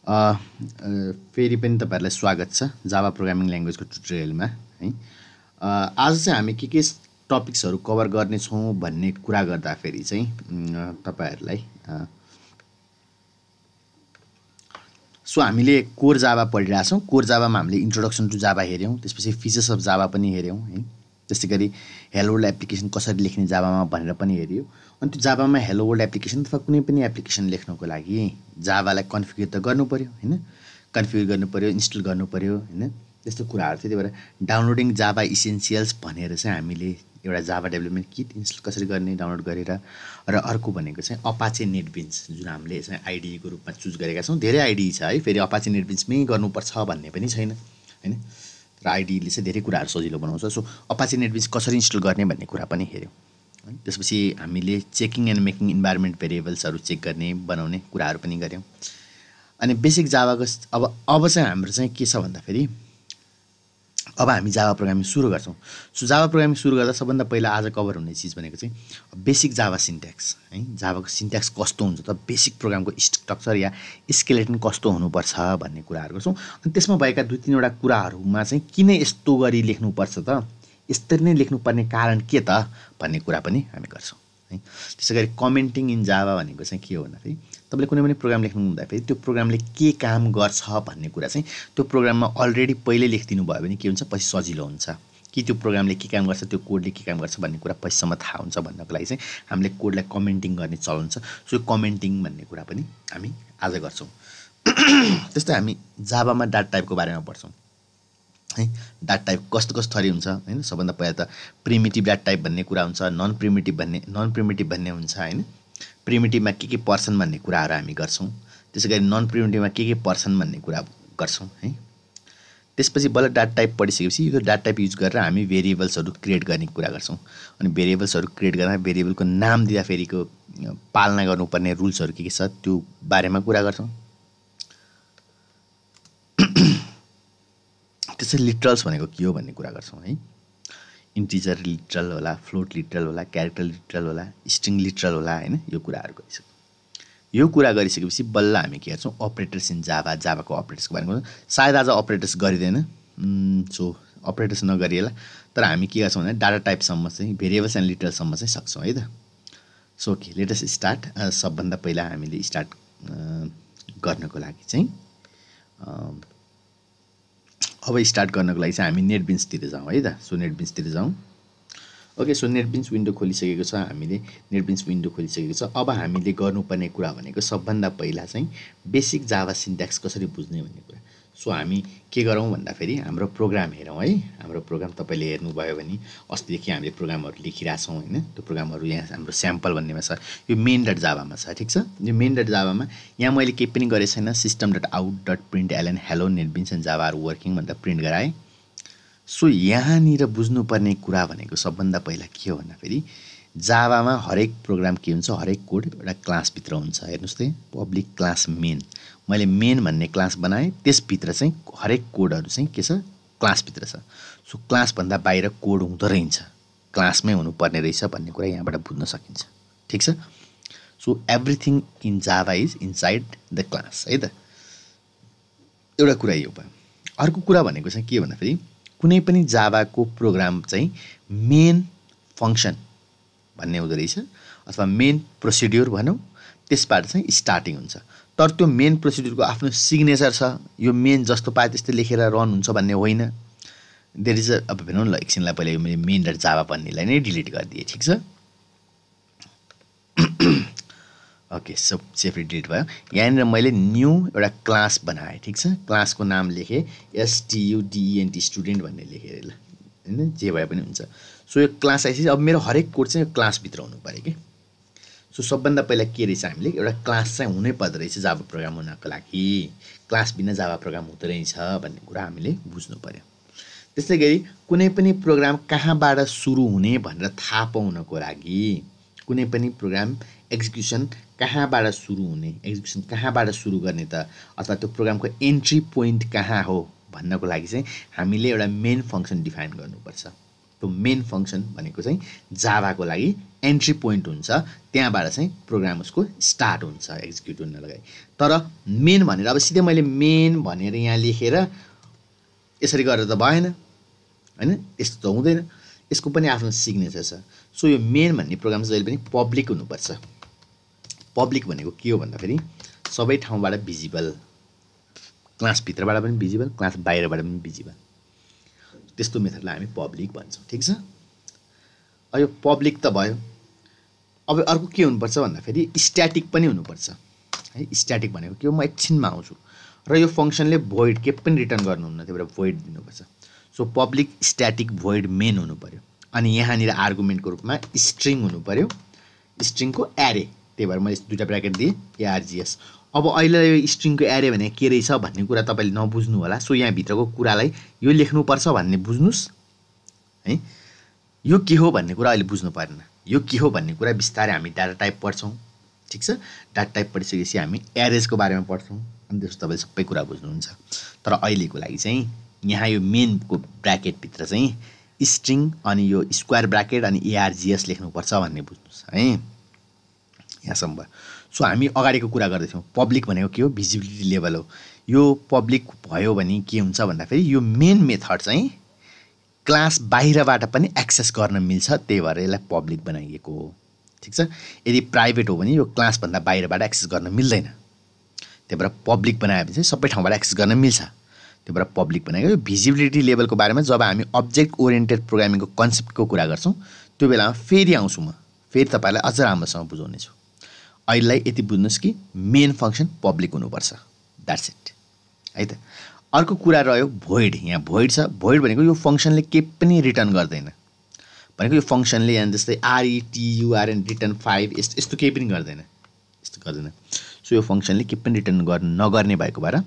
फेरि पनि तपाईहरुलाई स्वागत छ जावा प्रोग्रामिङ ल्याङ्ग्वेजको ट्युटोरियलमा है। आज चाहिँ हामी के टपिक्सहरु कभर गर्ने छौं भन्ने कुरा गर्दा फेरि चाहिँ तपाईहरुलाई सो हामीले कोर जावा पढिरहेका छौं। कोर जावामा हामीले इन्ट्रोडक्सन टु जावा हेर्यौं, त्यसपछि फिचर्स अफ जावा पनि हेर्यौं है। त्यसैगरी हेलो वर्ल्ड एप्लिकेसन कसरी लेख्ने जावामा भनेर पनि हेर्यौ। अनि त्यो जावामा हेलो वर्ल्ड एप्लिकेसन अथवा कुनै पनि एप्लिकेसन लेख्नको लागि जावालाई कन्फिगर त गर्नु पर्यो हैन, कन्फिगर गर्नु पर्यो, इन्स्टल गर्नु पर्यो हैन। त्यस्तो कुराहरु थियो। त्यही भएर डाउनलोडिङ जावा इसेन्शियल्स भनेर चाहिँ हामीले एउटा जावा डेभलपमेन्ट किट इन्स्टल कसरी गर्ने डाउनलोड गरेर, र अर्को भनेको चाहिँ अपाचे नेटबिन्स जुन हामीले चाहिँ आईडीई को रूपमा चुज गरेका छौं। धेरै आईडीई छ है, फेरि अपाचे नेटबिन्समै गर्नुपर्छ भन्ने पनि छैन हैन। र आईडीई ले चाहिँ धेरै कुराहरु सजिलो बनाउँछ। सो अपाचे नेटबिन्स कसरी इन्स्टल गर्ने भन्ने कुरा पनि हेर्यौं। त्यसपछि हामीले चेकिङ एन्ड मेकिङ इन्भाइरोमेन्ट भेरिएबल्सहरु चेक गर्ने बनाउने कुराहरु पनि गर्यौं। अनि बेसिक जावाको अब चाहिँ हाम्रो चाहिँ के छ भन्दा फेरि अब हामी जावा प्रोग्रामिङ सुरु गर्छौं। सो जावा प्रोग्रामिङ सुरु गर्दा सबभन्दा पहिला आज कभर हुने चीज भनेको चाहिँ बेसिक जावा सिन्ट्याक्स है। जावाको सिन्ट्याक्स कस्तो हुन्छ त, बेसिक प्रोग्रामको स्ट्रक्चर या स्केलेटन कस्तो हुनुपर्छ भन्ने कुराहरु गर्छौं। अनि त्यसमा भएका दुई तीनवटा कुराहरुमा चाहिँ किन यस्तो गरी लेख्नुपर्छ त, यसरी नै लेख्नुपर्ने कारण के त भन्ने कुरा पनि हामी गर्छौं है। त्यसैगरी कमेन्टिङ इन जावा भनेको चाहिँ के हो भन्दा फेरि तपाईले कुनै पनि प्रोग्राम लेख्नु हुँदा फेरि त्यो प्रोग्रामले के काम गर्छ भन्ने कुरा चाहिँ त्यो प्रोग्राममा अलरेडी पहिले लेखिदिनु भयो भने के हुन्छ, पछि सजिलो हुन्छ कि त्यो प्रोग्रामले के काम गर्छ, त्यो कोडले के काम गर्छ भन्ने कुरा पछिसम्म थाहा हुन्छ भन्नको लागि चाहिँ हामीले कोडलाई कमेन्टिङ गर्ने चलन छ। सो कमेन्टिङ भन्ने कुरा पनि हामी आज गर्छौं। त्यस्तै हामी जावामा डाटा टाइपको बारेमा पढ्छौं है। डाटा टाइप कस्तो थरी हुन्छ हैन। सबभन्दा पहिला त प्रिमिटिभ डाटा टाइप भन्ने कुरा हुन्छ, नन प्रिमिटिभ भन्ने हुन्छ हैन। प्रिमिटिभमा के पर्सन भन्ने कुराहरु हामी गर्छौं। त्यसैगरी नन प्रिमिटिभमा के पर्सन भन्ने कुरा गर्छौं है। त्यसपछि बल्ल डाटा टाइप पढिसकेपछि यो डाटा टाइप युज गरेर हामी भेरिएबल्सहरु क्रिएट गर्ने कुरा गर्छौं। अनि भेरिएबल्सहरु क्रिएट गर्दा भेरिएबलको नाम दिँदा फेरिको पालना गर्नुपर्ने रुल्सहरु के छ त्यो बारेमा कुरा गर्छौं। त्यसै लिटरल्स भनेको के हो भन्ने कुरा गर्छौं है। इन्टिजर लिटरल होला, फ्लोट लिटरल होला, क्यारेक्टर लिटरल होला, स्ट्रिङ लिटरल होला हैन। यो कुराहरु गरिसक्यो। यो कुरा गरिसकेपछि बल्ल हामी के गर्छौं, अपरेटर्स इन जावा, जावाको अपरेटर्सको बारेमा। सायद आज अपरेटर्स गरिदैन, सो अपरेटर्स नगरिएला, तर हामी के गर्छौं भने डाटा टाइप सम्म चाहिँ भेरिएबल्स एन्ड लिटरल सम्म चाहिँ सक्छौं है त। So okay, let us start. सबभन्दा पहिला हामीले स्टार्ट गर्नको लागि चाहिँ अब स्टार्ट गर्नको लागि चाहिँ हामी नेटबिन्स तिर जाउँ है त। सो नेटबिन्स तिर जाउँ। ओके, सो नेटबिन्स विन्डो खोलिसकेको छ हामीले, नेटबिन्स विन्डो खोलिसकेको छ। अब हामीले गर्नुपर्ने कुरा भनेको सबभन्दा पहिला चाहिँ बेसिक जावा सिन्ट्याक्स कसरी बुझ्ने भन्ने कुरा। सो हामी के गरौँ भन्दा फेरि हाम्रो प्रोग्राम हेरौँ है। हाम्रो प्रोग्राम तपाईले हेर्नुभयो भने अस्तिदेखि हामीले प्रोग्रामहरु लेखिरा छौं हैन। त्यो प्रोग्रामहरु यहाँ हाम्रो स्याम्पल भन्नेमा छ। यो main.java जावामा छ, ठीक छ। यो main.java जावामा यहाँ मैले केही पनि गरे छैन। system.out.println hello netbeans and java are working भनेर प्रिन्ट गराए। सो यहाँनिर बुझ्नुपर्ने कुरा भनेको सबभन्दा पहिला के हो भन्दा फेरि जावामा हरेक प्रोग्राम के हुन्छ, हरेक कोड एउटा क्लास भित्र हुन्छ। हेर्नुस् त, पब्लिक क्लास मेन, मैले मेन भन्ने क्लास बनाए, त्यस भित्र चाहिँ हरेक कोडहरु चाहिँ के छ, क्लास भित्र छ। सो क्लास भन्दा बाहिर कोड हुँदै रहन्छ, क्लासमै हुनुपर्ने रहेछ भन्ने कुरा यहाँबाट बुझ्न सकिन्छ, ठीक छ। So everything in Java is inside the class है त। एउटा कुरा यो भयो। अर्को कुरा भनेको चाहिँ के भन्दा फेरि कुनै पनि जावाको प्रोग्राम चाहिँ मेन फंक्सन भन्ने हुँदै रहेछ अथवा मेन प्रोसिड्युर भनौं, त्यसबाट चाहिँ स्टार्टिङ हुन्छ। तर त्यो मेन प्रोसिड्युरको आफ्नो सिग्नेचर छ। यो मेन जस्तो पाए त्यस्तै लेखेर रन हुन्छ भन्ने होइन। देयर इज अब भनौं ल, एकछिनलाई पहिले मैले main.java भन्नेलाई नै डिलिट गरिदिए, ठीक छ। ओके, सो सेफली डिलिट भयो। यहाँनिर मैले न्यू एउटा क्लास बनाए, ठीक छ। क्लासको नाम लेखे student स्टुडेन्ट भन्ने लेखेर ल हैन, जे भए पनि हुन्छ। सो यो क्लास आइसक्यो। अब मेरो हरेक कोड चाहिँ यो क्लास भित्र हुनु पर्यो के। सो सबभन्दा पहिला के रहेछ, हामीले एउटा क्लास चाहिँ हुनै पर्दो रहेछ जावा प्रोग्राम हुनको लागि। क्लास बिना जावा प्रोग्राम हुँदै रहेछ भन्ने कुरा हामीले बुझ्नु पर्यो। त्यसैगरी कुनै पनि प्रोग्राम कहाँबाट सुरु हुने भनेर थाहा पाउनको लागि, कुनै पनि प्रोग्राम एक्जिक्युसन कहाँबाट सुरु हुने, एक्जिक्युसन कहाँबाट सुरु गर्ने त, अथवा त्यो प्रोग्रामको एन्ट्री पोइन्ट कहाँ हो भन्नको लागि चाहिँ हामीले एउटा मेन फंक्सन डिफाइन गर्नुपर्छ। त्यो मेन फङ्सन भनेको चाहिँ जाभाको लागि एन्ट्री पोइन्ट हुन्छ, त्यहाँबाट चाहिँ प्रोग्राम उसको स्टार्ट हुन्छ एक्जिक्युट हुन लगाइ। तर मेन भनेर अब सिधै मैले मेन भनेर यहाँ लेखेर यसरी गरेर त भएन हैन, यस्तो त हुँदैन, यसको पनि आफ्नो सिग्नेचर छ। सो यो मेन भन्ने प्रोग्राम चाहिँ जहिले पनि पब्लिक हुनुपर्छ। पब्लिक भनेको के हो भन्दाखेरि सबै ठाउँबाट भिजिबल, क्लासभित्रबाट पनि भिजिबल, क्लास बाहिरबाट पनि भिजिबल, त्यस्तो मेथडलाई हामी पब्लिक भन्छौँ। ठिक छ, अब यो पब्लिक त भयो। अब अर्को के हुनुपर्छ भन्दाखेरि स्ट्याटिक पनि हुनुपर्छ है। स्ट्याटिक भनेको के हो म एकछिनमा आउँछु। र यो फङ्सनले भोइड के पनि रिटर्न गर्नुहुन्न, त्यही भएर भोइड दिनुपर्छ। So public static void main हुनु पर्यो। अनि यहाँनिर आर्गुमेन्टको रूपमा स्ट्रिङ हुनु पर्यो, स्ट्रिङको एरे, त्यही भएर मैले दुईटा ब्र्याकेट दिएँ ARGS। अब अहिले यो स्ट्रिङको एरे भनेको के रहेछ भन्ने कुरा तपाईँले नबुझ्नु होला। सो यहाँभित्रको कुरालाई यो लेख्नुपर्छ भन्ने बुझ्नुहोस् है। यो के हो भन्ने कुरा अहिले बुझ्नु परेन। यो के हो भन्ने कुरा बिस्तारै हामी डाटा टाइप पढ्छौँ। ठिक छ, डाटा टाइप पढिसकेपछि हामी एरेजको बारेमा पढ्छौँ, अनि त्यसो तपाईँले सबै कुरा बुझ्नुहुन्छ। तर अहिलेको लागि चाहिँ यहाँ यो मेनको ब्र्याकेटभित्र चाहिँ स्ट्रिङ अनि यो स्क्वायर ब्र्याकेट अनि ARGS लेख्नुपर्छ भन्ने बुझ्नुहोस् है। यहाँसम्म भयो। सो हामी अगाडिको कुरा गर्दैछौँ, पब्लिक भनेको के हो, भिजिबिलिटी लेभल हो। यो पब्लिक भयो भने के हुन्छ भन्दाखेरि यो मेन मेथड चाहिँ क्लास बाहिरबाट पनि एक्सेस गर्न मिल्छ, त्यही भएर यसलाई पब्लिक बनाइएको हो। ठिक छ, यदि प्राइभेट हो भने यो क्लासभन्दा बाहिरबाट एक्सेस गर्न मिल्दैन, त्यही भएर पब्लिक बनायो भने चाहिँ सबै ठाउँबाट एक्सेस गर्न मिल्छ, त्यही भएर पब्लिक बनाएको। यो भिजिबिलिटी लेभलको बारेमा जब हामी अब्जेक्ट ओरिएन्टेड प्रोग्रामिङको कन्सेप्टको कुरा गर्छौँ त्यो बेलामा फेरि आउँछु म, फेरि तपाईँलाई अझ राम्रोसँग बुझाउनेछु। अहिलेलाई यति बुझ्नुहोस् कि मेन फङ्सन पब्लिक हुनुपर्छ, द्याट्स इट है त। अर्को कुरा रह्यो भोइड। यहाँ भोइड छ। भोइड भनेको यो फङ्सनले केही पनि रिटर्न गर्दैन भनेको, यो फङ्सनले यहाँ जस्तै RETURN रिटर्न 5 यस्तो केही पनि गर्दैन, यस्तो गर्दैन। सो यो फङ्सनले केही पनि रिटर्न नगर्ने भएको भएर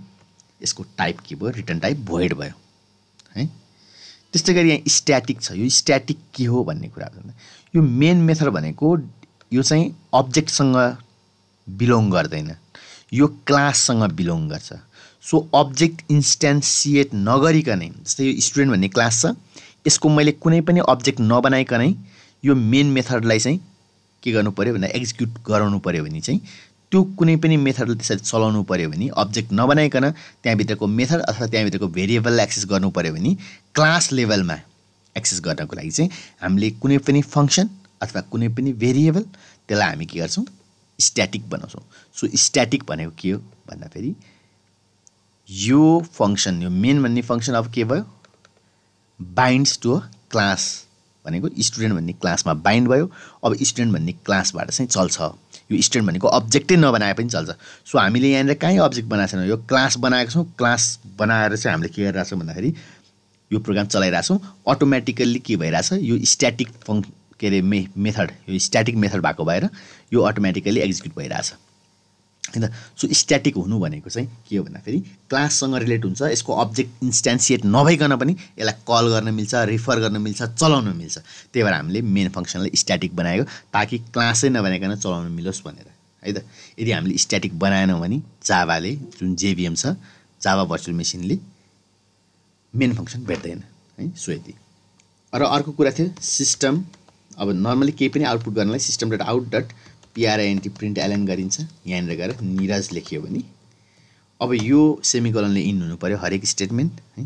यसको टाइप के भयो, रिटर्न टाइप भोइड भयो है। त्यस्तै गरी यहाँ स्ट्याटिक छ। यो स्ट्याटिक के हो भन्ने कुरा, यो मेन मेथड भनेको यो चाहिँ अब्जेक्टसँग बिलोङ गर्दैन, यो क्लाससँग बिलोङ गर्छ। सो अब्जेक्ट इन्स्ट्यान्सिएट नगरिकनै, जस्तै यो स्टुडेन्ट भन्ने क्लास छ, यसको मैले कुनै पनि अब्जेक्ट नबनाइकनै यो मेन मेथडलाई चाहिँ के गर्नु पर्यो भन्दा एक्जिक्युट गराउनु पर्यो भने चाहिँ त्यो कुनै पनि मेथडले त्यसरी चलाउनु पर्यो भने अब्जेक्ट नबनाइकन त्यहाँभित्रको मेथड अथवा त्यहाँभित्रको भेरिएबललाई एक्सेस गर्नु पर्यो भने क्लास लेभलमा एक्सेस गर्नको लागि चाहिँ हामीले कुनै पनि फङ्सन अथवा कुनै पनि भेरिएबल त्यसलाई हामी के गर्छौँ, स्ट्याटिक बनाउँछौँ। सो स्ट्याटिक भनेको के हो भन्दाखेरि यो फङ्सन, यो मेन भन्ने फङ्सन अब के भयो, बाइन्ड्स टु अ क्लास भनेको स्टुडेन्ट भन्ने क्लासमा बाइन्ड भयो। अब स्टुडेन्ट भन्ने क्लासबाट चाहिँ चल्छ। यो स्टुडेन्ट भनेको अब्जेक्टै नबनाए पनि चल्छ। सो हामीले यहाँनिर कहीँ अब्जेक्ट बनाएको छैनौँ, यो क्लास बनाएको छौँ। क्लास बनाएर चाहिँ हामीले के गरिरहेको छौँ भन्दाखेरि यो प्रोग्राम चलाइरहेको छौँ। अटोमेटिकल्ली के भइरहेछ, यो स्ट्याटिक के अरे मेथड, यो स्ट्याटिक मेथड भएको भएर यो अटोमेटिकल्ली एक्जिक्युट भइरहेछ हैन। सो स्ट्याटिक हुनु भनेको चाहिँ के हो भन्दाखेरि क्लाससँग रिलेट हुन्छ। यसको अब्जेक्ट इन्स्ट्यान्सिएट नभइकन पनि यसलाई कल गर्न मिल्छ, रिफर गर्न मिल्छ, चलाउन मिल्छ। त्यही भएर हामीले मेन फङ्सनलाई स्ट्याटिक बनाएको, ताकि क्लासै नबनाइकन चलाउन मिलोस् भनेर है त। यदि हामीले स्ट्याटिक बनाएनौँ भने जाभाले, जुन JVM छ, जाभा भर्चुअल मेसिनले मेन फङ्सन भेट्दैन है। सो यति। र अर्को कुरा थियो सिस्टम। अब नर्मली केही पनि आउटपुट गर्नलाई system dot out dot PRINT print LN गरिन्छ। यहाँनिर गएर निरज लेखियो भने अब यो सेमिकोलनले इन हुनु पर्यो हरेक स्टेटमेन्ट है।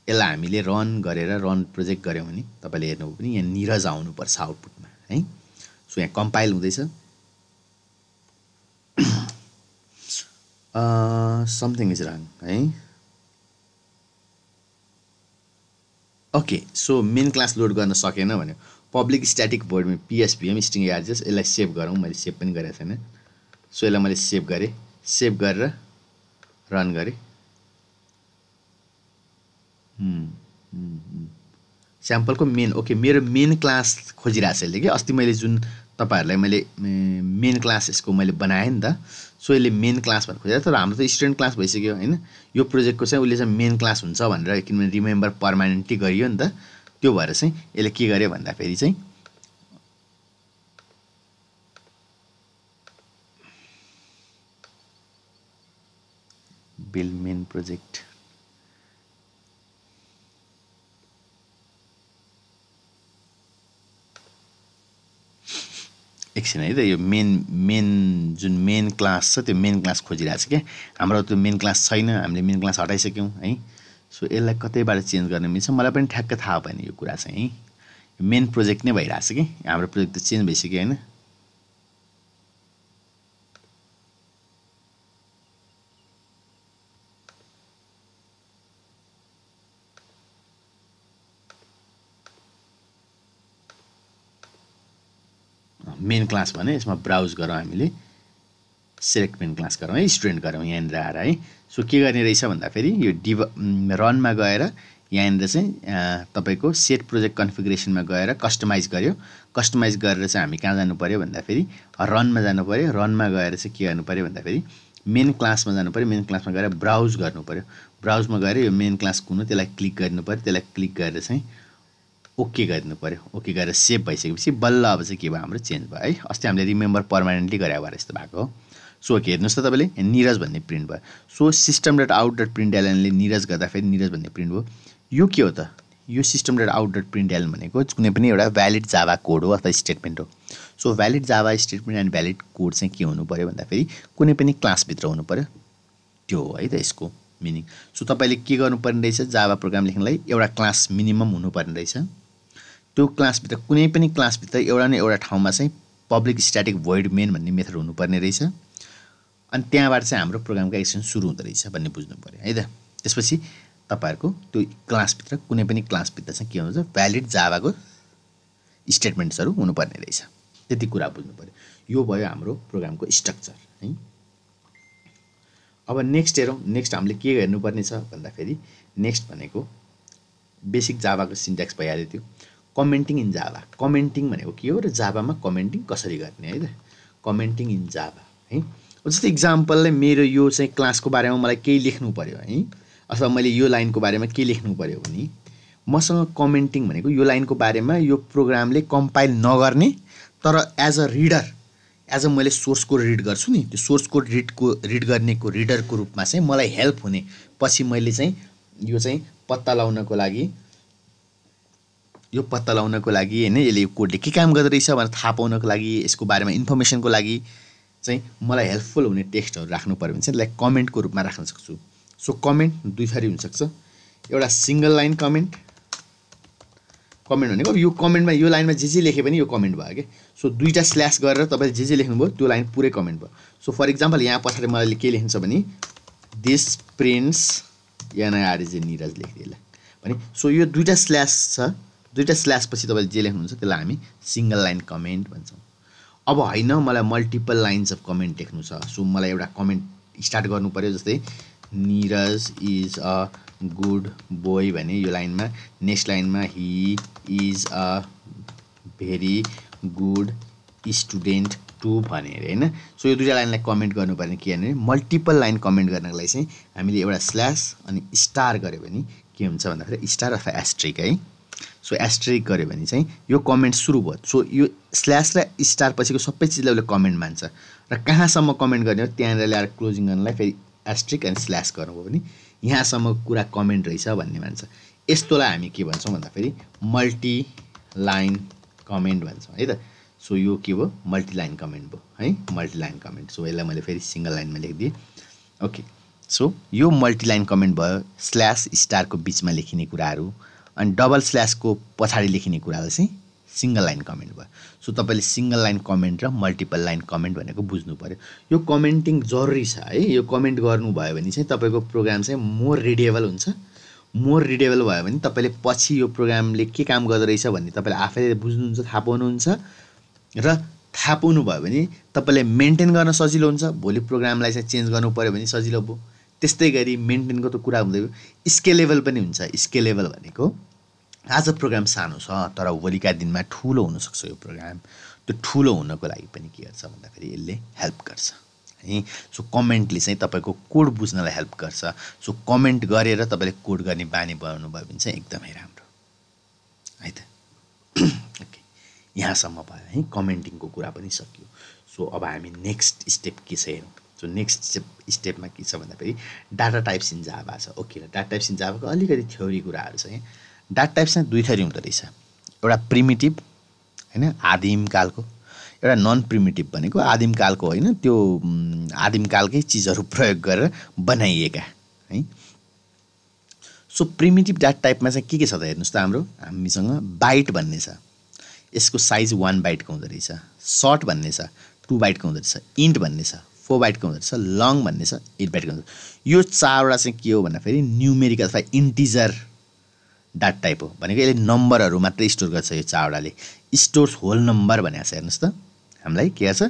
यसलाई हामीले रन गरेर रन प्रोजेक्ट गऱ्यौँ भने तपाईँले हेर्नुभयो भने यहाँ निरज आउनुपर्छ आउटपुटमा है। सो यहाँ कम्पाइल हुँदैछ। समथिङ इज रङ है। Okay, so main class load गर्न सकेन भन्यो। पब्लिक स्ट्याटिक भोइडमा PSVM स्ट्रिङ ARGS, यसलाई सेभ गरौँ। मैले सेभ पनि गरेको छैन। सो यसलाई मैले सेभ गरेँ, सेभ गरेर रन गरेँ। स्याम्पलको मेन, ओके, मेरो मेन क्लास खोजिरहेको छ यसले कि अस्ति मैले जुन तपाईँहरूलाई मैले मेन क्लास यसको मैले बनाएँ नि त। सो यसले मेन क्लास भनेर खोजेर, तर हाम्रो त स्टुडेन्ट क्लास भइसक्यो होइन। यो प्रोजेक्टको चाहिँ उसले चाहिँ मेन क्लास हुन्छ भनेर, किनभने रिमेम्बर पर्मानेन्टली गरियो नि त। त्यो भएर चाहिँ यसले के गर्यो भन्दाखेरि चाहिँ बिल्ड मेन प्रोजेक्ट, एकछिन है त यो मेन जुन मेन क्लास छ त्यो मेन क्लास खोजिरहेको छ क्या हाम्रो त्यो मेन क्लास छैन हामीले मेन क्लास हटाइसक्यौँ है सो यसलाई कतैबाट चेन्ज गर्न मिल्छ मलाई पनि ठ्याक्क थाहा भएन यो कुरा चाहिँ है मेन प्रोजेक्ट नै भइरहेछ कि हाम्रो प्रोजेक्ट त चेन्ज भइसक्यो होइन मेन क्लास भने यसमा ब्राउज गरौँ हामीले सेलेक्ट मेन क्लास गरौँ है स्टुडेन्ट गरौँ यहाँनिर आएर है सो के गर्ने रहेछ भन्दाखेरि यो रनमा गएर यहाँनिर चाहिँ तपाईँको सेट प्रोजेक्ट कन्फिगरेसनमा गएर कस्टमाइज गर्यो कस्टमाइज गरेर चाहिँ हामी कहाँ जानु पऱ्यो भन्दाखेरि रनमा जानु पऱ्यो रनमा गएर चाहिँ के गर्नु पऱ्यो भन्दाखेरि मेन क्लासमा जानु पऱ्यो मेन क्लासमा गएर ब्राउज गर्नु पऱ्यो ब्राउजमा गएर यो मेन क्लास कुन हो त्यसलाई क्लिक गर्नु पऱ्यो त्यसलाई क्लिक गरेर चाहिँ ओके गरिदिनु पऱ्यो ओके गरेर सेभ भइसकेपछि बल्ल अब चाहिँ के भयो हाम्रो चेन्ज भयो है अस्ति हामीले रिमेम्बर पर्मानेन्टली गरे भएर यस्तो भएको हो सो ओके हेर्नुहोस् त तपाईँले निरज भन्ने प्रिन्ट भयो so system dot out dot print एलएनले निरज गर्दाखेरि निरज भन्ने प्रिन्ट भयो यो के हो त यो system dot out dot print LN भनेको कुनै पनि एउटा भ्यालिड जाभा कोड हो अथवा स्टेटमेन्ट हो so valid Java statement and valid code चाहिँ के हुनु पऱ्यो भन्दाखेरि कुनै पनि क्लासभित्र हुनु पऱ्यो त्यो हो है त यसको मिनिङ सो तपाईँले के गर्नुपर्ने रहेछ जाभा प्रोग्राम लेख्नलाई एउटा क्लास मिनिमम हुनुपर्ने रहेछ त्यो क्लासभित्र कुनै पनि क्लासभित्र एउटा न एउटा ठाउँमा चाहिँ पब्लिक स्ट्याटिक भोइड मेन भन्ने मेथड हुनुपर्ने रहेछ अनि त्यहाँबाट चाहिँ हाम्रो प्रोग्रामको एक्सन सुरु हुँदो रहेछ भन्ने बुझ्नु पऱ्यो है त त्यसपछि तपाईँहरूको त्यो क्लासभित्र कुनै पनि क्लासभित्र चाहिँ के हुन्छ भ्यालिड जाभाको स्टेटमेन्ट्सहरू हुनुपर्ने रहेछ त्यति कुरा बुझ्नु पऱ्यो यो भयो हाम्रो प्रोग्रामको स्ट्रक्चर है अब नेक्स्ट हेरौँ नेक्स्ट हामीले के हेर्नुपर्ने छ भन्दाखेरि नेक्स्ट भनेको बेसिक जाभाको सिन्ट्याक्स भइहाल्यो त्यो कमेन्टिङ इन जाभा कमेन्टिङ भनेको के हो र जाभामा कमेन्टिङ कसरी गर्ने है त कमेन्टिङ इन जाभा है जस्तै इक्जाम्पलले मेरो यो चाहिँ क्लासको बारेमा मलाई केही लेख्नु पर्यो है अथवा मैले यो लाइनको बारेमा के लेख्नु पर्यो भने मसँग कमेन्टिङ भनेको यो लाइनको बारेमा यो प्रोग्रामले कम्पाइल नगर्ने तर as a reader as a मैले सोर्स कोड रिड गर्छु नि त्यो सोर्स कोड रिड गर्नेको रिडरको रूपमा चाहिँ मलाई हेल्प हुने पछि मैले चाहिँ यो चाहिँ पत्ता लगाउनको लागि हैन यसले यो कोडले के काम गर्दो रहेछ भनेर थाहा पाउनको लागि यसको बारेमा इन्फर्मेसनको लागि चाहिँ मलाई हेल्पफुल हुने टेक्स्टहरू राख्नु पर्यो भने चाहिँ यसलाई कमेन्टको रूपमा राख्न सक्छु सो कमेन्ट दुई थरी हुन सक्छ एउटा सिंगल लाइन कमेन्ट भनेको यो कमेन्टमा यो लाइनमा जे लेखे पनि यो कमेन्ट भयो के सो दुईटा स्ल्यास गरेर तपाईले जे लेख्नुभयो त्यो लाइन पुरै कमेन्ट भयो सो फर एक्जाम्पल यहाँ पछाडि मलाई के लेख्नु छ भने दिस प्रिन्ट्स एनआरजे निरज लेख्दिएला भने सो यो दुईटा स्ल्यास छ दुईटा स्ल्यास पछि तपाईले जे लेख्नुहुन्छ त्यसलाई हामी सिंगल लाइन कमेन्ट भन्छौं अब हैन मलाई मल्टिपल लाइन्स अफ कमेन्ट लेख्नु छ सो मलाई एउटा कमेन्ट स्टार्ट गर्नु पर्यो जस्तै Niraj is a good boy भने यो लाइनमा नेक्स्ट लाइनमा he is a very good student to भनेर हैन सो यो दुईटा लाइनलाई कमेन्ट गर्नुपर्ने के भने मल्टिपल लाइन कमेन्ट गर्नको लागि चाहिँ हामीले एउटा स्ल्यास अनि स्टार गर्यो भने के हुन्छ भन्दाखेरि स्टार अथवा एस्ट्रिक है सो एस्ट्रिक गर्यो भने चाहिँ यो कमेन्ट सुरु भयो सो यो स्ल्यास र स्टार पछिको सबै चीजलाई उसले कमेन्ट मान्छ र कहाँसम्म कमेन्ट गर्ने हो त्यहाँनिर ल्याएर क्लोजिङ गर्नलाई फेरि एस्ट्रिक अनि स्ल्यास गर्नुभयो भने यहाँसम्म कुरा कमेन्ट रहेछ भन्ने मान्छ यस्तोलाई हामी के भन्छौँ भन्दाखेरि मल्टी लाइन कमेन्ट भन्छौँ है त सो यो के भयो मल्टी लाइन कमेन्ट भयो है मल्टी लाइन कमेन्ट सो यसलाई मैले फेरि सिंगल लाइनमा लेखिदिएँ ओके सो यो मल्टी लाइन कमेन्ट भयो स्ल्यास स्टारको बिचमा लेखिने कुराहरू अनि डबल स्ल्यासको पछाडि लेखिने कुरालाई चाहिँ सिंगल लाइन कमेन्ट भयो सो तपाईले सिंगल लाइन कमेन्ट र मल्टिपल लाइन कमेन्ट भनेको बुझ्नु पर्यो यो कमेन्टिङ जरुरी छ है यो कमेन्ट गर्नु भयो भने चाहिँ तपाईको प्रोग्राम चाहिँ मोर रिडेबल हुन्छ मोर रिडेबल भयो भने तपाईले पछि यो प्रोग्रामले के काम गर्दै रहेछ भन्ने तपाईले आफैले बुझ्नुहुन्छ थाहा पाउनुहुन्छ र थाहा पाउनु भयो भने तपाईले मेन्टेन गर्न सजिलो हुन्छ भोलि प्रोग्रामलाई चाहिँ चेन्ज गर्नु पर्यो भने सजिलो भयो त्यस्तै गरी मेन्टेनको त कुरा हुँदै स्केलेबल पनि हुन्छ स्केलेबल भनेको आज प्रोग्राम सानो छ तर भोलिका दिनमा ठूलो हुन सक्छ यो प्रोग्राम त्यो ठूलो हुनको लागि पनि के गर्छ भन्दाखेरि यसले हेल्प गर्छ है सो कमेन्टले चाहिँ तपाईको कोड बुझ्नलाई हेल्प गर्छ सो कमेन्ट गरेर तपाईले कोड गर्ने बानी बनाउनु भयो भने चाहिँ एकदमै राम्रो है त ओके यहाँसम्म भयो है कमेन्टिङको कुरा पनि सकियो सो अब हामी नेक्स्ट स्टेप के छ हेरौँ सो नेक्स्ट स्टेपमा के छ भन्दाखेरि डाटा टाइप्स इन जाभा छ ओके डाटा टाइप्स इन जाभाको अलिकति थ्योरी कुराहरू छ डाटा टाइप्स चाहिँ दुई थरी हुँदो रहेछ एउटा प्रिमिटिभ हैन आदिम कालको एउटा नन प्रिमिटिभ भनेको आदिमकालको होइन, त्यो आदिमकालकै चिजहरू प्रयोग गरेर बनाइएका है। सो प्रिमिटिभ डाटा टाइपमा चाहिँ के छ त हेर्नुहोस् त, हामीसँग बाइट भन्ने छ, यसको साइज 1 बाइटको हुँदो रहेछ, सर्ट भन्ने छ 2 बाइटको हुँदो रहेछ, इन्ट भन्ने छ 4 बाइटको हुँदो रहेछ, लङ भन्ने छ 8 बाइटको हुँदो रहेछ। यो चारवटा चाहिँ के हो भन्दाखेरि न्युमेरिक अथवा इन्टिजर डाटा टाइप हो, भनेको यसले नम्बरहरू मात्रै स्टोर गर्छ। यो चारवटाले स्टोर्स होल नम्बर भनेको छ, हेर्नुहोस् त हामीलाई के गर्छ,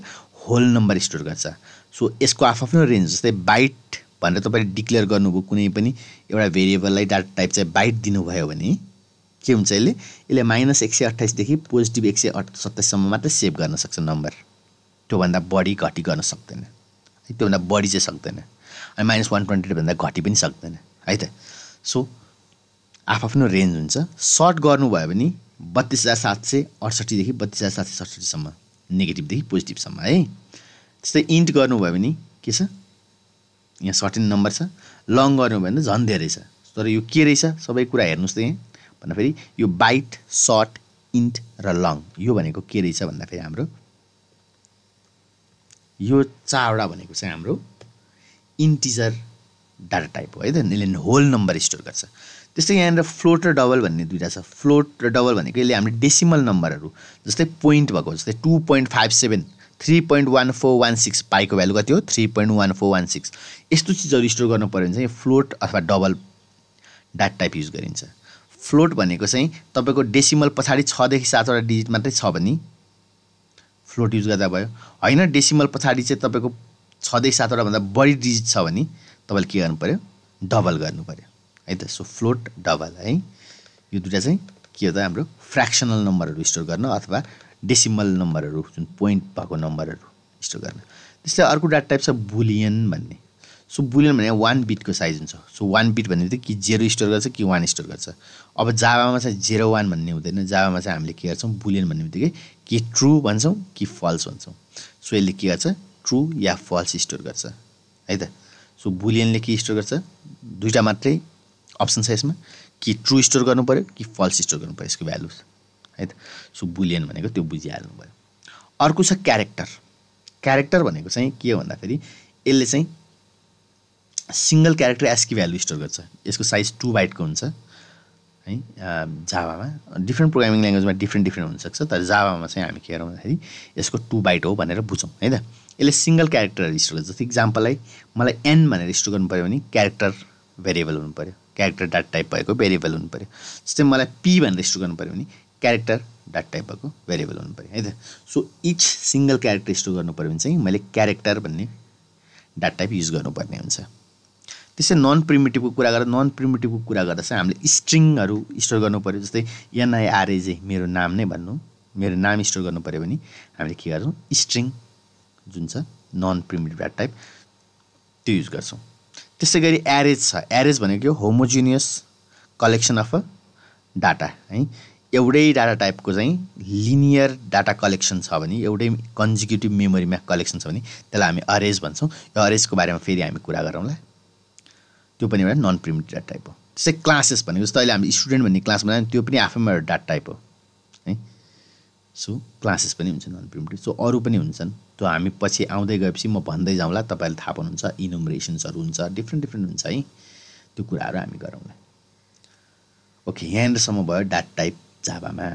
होल नम्बर स्टोर गर्छ। सो यसको आफ्नो रेन्ज, जस्तै बाइट भनेर तपाईँले डिक्लेयर गर्नुभयो कुनै पनि एउटा भेरिएबललाई डाटा टाइप चाहिँ बाइट दिनुभयो भने के हुन्छ, यसले -128 देखि पोजिटिभ 127 सम्म मात्रै सेभ गर्न सक्छ नम्बर, त्योभन्दा बढी घटी गर्न सक्दैन, त्योभन्दा बढी चाहिँ सक्दैन, अनि -128 भन्दा घटी पनि सक्दैन है त। सो आफ्नो रेन्ज हुन्छ। सर्ट गर्नुभयो भने 32,768 देखि 32,767 सम्म, नेगेटिभदेखि पोजिटिभसम्म है। त्यस्तै इन्ट गर्नुभयो भने के छ, यहाँ सर्टेन नम्बर छ। लङ गर्नुभयो भने झन् धेरै छ, तर यो के रहेछ सबै कुरा हेर्नुहोस् त यहाँ भन्दाखेरि यो बाइट, सर्ट, इन्ट र लङ यो भनेको के रहेछ भन्दाखेरि हाम्रो यो चारवटा भनेको चाहिँ हाम्रो इन्टिजर डाटा टाइप हो है त, यसले होल नम्बर स्टोर गर्छ। त्यस्तै यहाँनिर फ्लोट र डबल भन्ने दुईवटा छ। फ्लोट र डबल भनेको यसले हामीले डेसिमल नम्बरहरू, जस्तै पोइन्ट भएको, जस्तै 2.57 3.1416 पाईको भ्यालु कति हो, 3.1416, यस्तो चिजहरू स्टोर गर्नु पर्यो भने चाहिँ फ्लोट अथवा डबल डाटा टाइप युज गरिन्छ। फ्लोट भनेको चाहिँ तपाईँको डेसिमल पछाडि 6 देखि 7 वटा डिजिट मात्रै छ भने फ्लोट युज गर्दा भयो, होइन डेसिमल पछाडि चाहिँ तपाईँको 6 देखि 7 वटा भन्दा बढी डिजिट छ भने तपाईँले के गर्नु पर्यो, डबल गर्नु पर्यो है त। सो फ्लोट डबल है, यो दुईटा चाहिँ के हो त, हाम्रो फ्र्याक्सनल नम्बरहरू स्टोर गर्न अथवा डेसिमल नम्बरहरू जुन पोइन्ट भएको नम्बरहरू स्टोर गर्न। त्यस्तै अर्को डाटा टाइप छ बुलियन भन्ने। सो बुलियन भने 1 बिटको साइज हुन्छ। सो 1 बिट भन्ने बित्तिकै कि 0 स्टोर गर्छ कि 1 स्टोर गर्छ। अब जाभामा चाहिँ 0-1 भन्ने हुँदैन, जाभामा चाहिँ हामीले के गर्छौँ, बुलियन भन्ने बित्तिकै कि ट्रु भन्छौँ कि फल्स भन्छौँ। सो यसले के गर्छ, ट्रु या फल्स स्टोर गर्छ है त। सो बुलियनले के स्टोर गर्छ, दुईवटा मात्रै अप्सन छ यसमा, कि ट्रु स्टोर गर्नु पर्यो कि फल्स स्टोर गर्नु पर्यो यसको भ्यालु है त। सो बुलियन भनेको त्यो बुझिहाल्नु भयो। अर्को छ क्यारेक्टर। क्यारेक्टर भनेको चाहिँ के हो भन्दाखेरि यसले चाहिँ single character ASCII value store गर्छ। यसको साइज 2 बाइटको हुन्छ है। जाभामा डिफ्रेन्ट प्रोग्रामिङ ल्याङ्ग्वेजमा डिफ्रेन्ट हुनसक्छ, तर जाभामा चाहिँ हामी के गरौँ भन्दाखेरि यसको 2 बाइट हो भनेर बुझौँ है त। यसले सिंगल क्यारेक्टरहरू स्टोर गर्छ। जस्तै इक्जाम्पललाई मलाई एन भनेर स्टोर गर्नु पऱ्यो भने क्यारेक्टर भेरिएबल हुनु पऱ्यो, क्यारेक्टर डाटा टाइप भएको भेरिएबल हुनु पऱ्यो। जस्तै मलाई पी भनेर स्टोर गर्नु पऱ्यो भने क्यारेक्टर डाटा टाइप भएको भेरिएबल हुनु पऱ्यो है त। So each single character store गर्नु पऱ्यो भने चाहिँ मैले क्यारेक्टर भन्ने डाटा टाइप युज गर्नुपर्ने हुन्छ। त्यसै नन प्रिमिटिभको कुरा गर्दा चाहिँ हामीले स्ट्रिङहरू स्टोर गर्नु पऱ्यो। जस्तै NIRAJ मेरो नाम नै भन्नु, मेरो नाम स्टोर गर्नु पऱ्यो भने हामीले के गर्छौँ, स्ट्रिङ जुन छ नन प्रिमिटिभ डाटा टाइप त्यो युज गर्छौँ। त्यसै गरी एरेज छ। एरेज भनेको के हो, होमोजिनियस कलेक्सन अफ डाटा है। एउटै डाटा टाइपको चाहिँ लिनियर डाटा कलेक्सन छ भने, एउटै कन्जिक्युटिभ मेमोरीमा कलेक्सन छ भने त्यसलाई हामी अरेज भन्छौँ। यो अरेजको बारेमा फेरि हामी कुरा गरौँला, त्यो पनि एउटा नन प्रिमिटिभ डाटा टाइप हो। त्यसै क्लासेस भनेको जस्तो अहिले हामीले स्टुडेन्ट भन्ने क्लास बनायौँ, त्यो पनि आफैमा एउटा डाटा टाइप हो है। सो क्लासेस पनि हुन्छ नन प्रिमिटिभ। सो अरू पनि हुन्छन्, त्यो हामी पछि आउँदै गएपछि म भन्दै जाउँला, तपाईँहरूले थाहा पाउनुहुन्छ। इनुमरेसन्सहरू हुन्छ, डिफ्रेन्ट हुन्छ है, त्यो कुराहरू हामी गरौँला। ओके, यहाँनिरसम्म भयो डाटा टाइप जाभामा।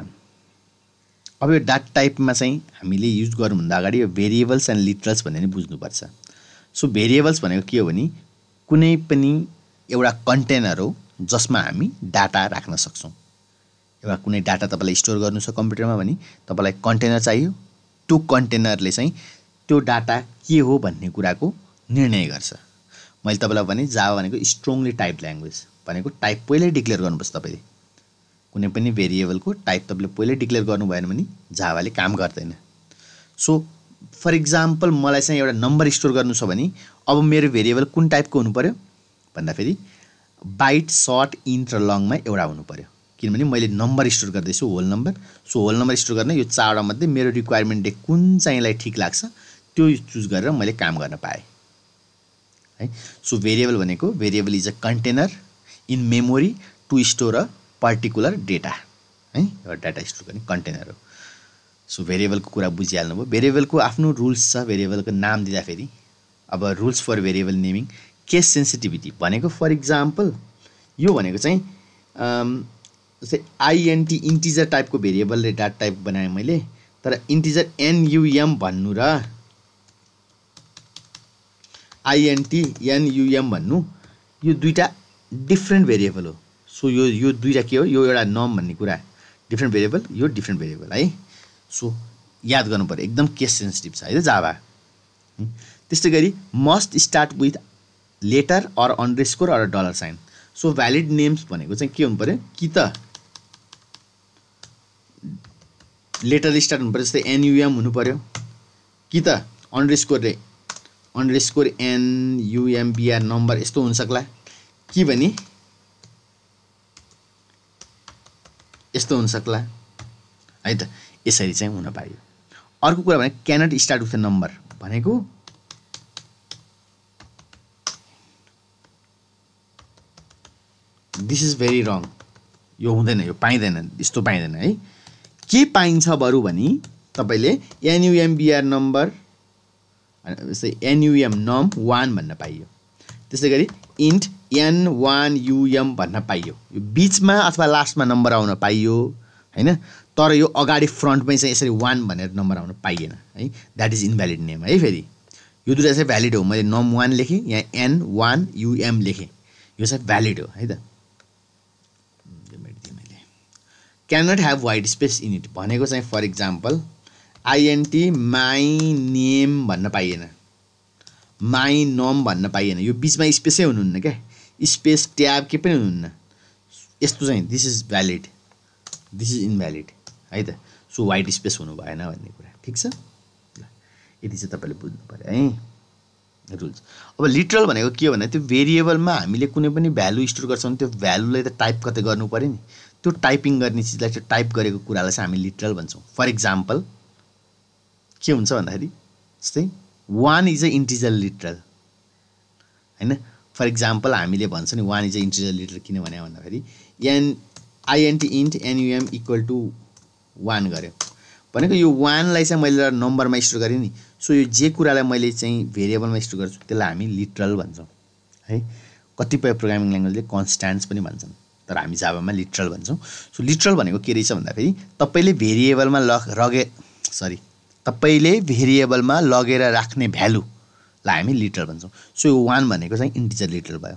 अब यो डाटा टाइपमा चाहिँ हामीले युज गर्नुभन्दा अगाडि यो भेरिएबल्स एन्ड लिटरल्स भन्ने नि बुझ्नुपर्छ। सो भेरिएबल्स भनेको के हो भने कुनै पनि एउटा कन्टेनर हो जसमा हामी डाटा राख्न सक्छौँ। एउटा कुनै डाटा तपाईँलाई स्टोर गर्नु छ कम्प्युटरमा भने तपाईँलाई कन्टेनर चाहियो। त्यो कन्टेनरले चाहिँ त्यो डाटा के हो भन्ने कुराको निर्णय गर्छ। मैले तपाईँलाई भने जाभा भनेको स्ट्रङली टाइप ल्याङ्ग्वेज भनेको टाइप पहिल्यै डिक्लेयर गर्नुपर्छ। तपाईँले कुनै पनि भेरिएबलको टाइप तपाईँले पहिल्यै डिक्लेयर गर्नु भएन भने जाभाले काम गर्दैन। सो फर इक्जाम्पल मलाई चाहिँ एउटा नम्बर स्टोर गर्नु छ भने अब मेरो भेरिएबल कुन टाइपको हुनु पर्यो भन्दाखेरि बाइट, सर्ट, इन्ट र लङमा एउटा हुनु पर्यो, किनभने मैले नम्बर स्टोर गर्दैछु, whole number. So whole number store गर्न यो चारवटा मध्ये मेरो रिक्वायरमेन्टले कुन चाहिँलाई ठिक लाग्छ त्यो चुज गरेर मैले काम गर्न पाएँ है। सो भेरिएबल भनेको variable is a container in memory to store a particular data है, एउटा डाटा स्टोर गर्ने कन्टेनर हो। सो भेरिएबलको कुरा बुझिहाल्नुभयो। भेरिएबलको आफ्नो रुल्स छ। भेरिएबलको नाम दिँदाखेरि अब rules for variable naming, case sensitivity भनेको फर इक्जाम्पल यो भनेको चाहिँ जस्तै आइएनटी इन्टिजर टाइपको भेरिएबलले डाटा टाइप बनाएँ मैले, तर इन्टिजर एनयुएम भन्नु र आइएनटी एनयुएम भन्नु यो दुईटा डिफ्रेन्ट भेरिएबल हो। सो यो दुईटा के हो, यो एउटा नम भन्ने कुरा डिफ्रेन्ट भेरिएबल, यो डिफ्रेन्ट भेरिएबल है। सो याद गर्नु पर्यो, एकदम केस सेन्सिटिभ छ है त जाभा। त्यस्तै गरी must start with letter or underscore or dollar sign. So valid names भनेको चाहिँ के हुनु पर्यो, कि त लेटर स्टार्ट हुनु पर्यो, जस्तै एनयुएम हुनु पर्यो, कि त अन्डरस्कोर एनयुएमबिआर नम्बर यस्तो हुन सक्ला, कि भने यस्तो हुन सक्ला है त। यसरी चाहिँ हुन पाइयो। अर्को कुरा भने cannot start with a number भनेको दिस इज भेरी रङ, यो हुँदैन, यो पाइँदैन, यस्तो पाइँदैन है। के पाइन्छ बरु भने तपाईँले एनयुएमबिआर नम्बर जस्तै एनयुएम नम 1 भन्न पाइयो। त्यस्तै गरी इन्ट N1UM भन्न पाइयो। यो बिचमा अथवा लास्टमा नम्बर आउन पाइयो हैन, तर यो अगाडि फ्रन्टमै चाहिँ यसरी 1 भनेर नम्बर आउन पाइएन है। द्याट इज इनभ्यालिड नेम है। फेरि यो दुईटा चाहिँ भ्यालिड हो। मैले नम 1 लेखेँ, यहाँ N1UM लेखेँ, यो चाहिँ भ्यालिड हो है त। Cannot have white space in it भनेको चाहिँ for example INT my name भन्न पाइएन, माई नम भन्न पाइएन, यो बिचमा स्पेसै हुनुहुन्न क्या, स्पेस ट्याब के पनि हुनुहुन्न। यस्तो चाहिँ this is valid, this is invalid है त। सो वाइट स्पेस हुनु भएन भन्ने कुरा ठिक छ। ल यति चाहिँ तपाईँले बुझ्नु पर्यो है रुल्स। अब लिटरल भनेको के हो भने त्यो भेरिएबलमा हामीले कुनै पनि भ्यालु स्टोर गर्छौँ भने त्यो भ्यालुलाई त टाइप कतै गर्नु पर्यो नि। त्यो टाइपिङ गर्ने चिजलाई चाहिँ टाइप गरेको कुरालाई चाहिँ हामी लिटरल भन्छौँ। फर इक्जाम्पल के हुन्छ भन्दाखेरि जस्तै 1 इज अ इन्टिजर लिटरल हैन। फर इक्जाम्पल हामीले भन्छ नि 1 इज अ इन्टिजर लिटरल किन भने भन्दाखेरि आइएनटी इन्ट एनयुएम इक्वल टु 1 गर्यो भनेको यो 1 लाई चाहिँ मैले नम्बरमा स्टोर गरेँ नि। सो यो जे कुरालाई मैले चाहिँ भेरिएबलमा स्टोर गर्छु त्यसलाई हामी लिटरल भन्छौँ है। कतिपय प्रोग्रामिङ ल्याङ्ग्वेजले कन्स्ट्यान्ट्स पनि भन्छन्, तर हामी जाभामा लिटरल भन्छौँ। सो लिटरल भनेको के रहेछ भन्दाखेरि तपाईँले भेरिएबलमा लगेर राख्ने भ्यालुलाई हामी लिटरल भन्छौँ। सो यो 1 भनेको चाहिँ इन्टिजर लिटरल भयो।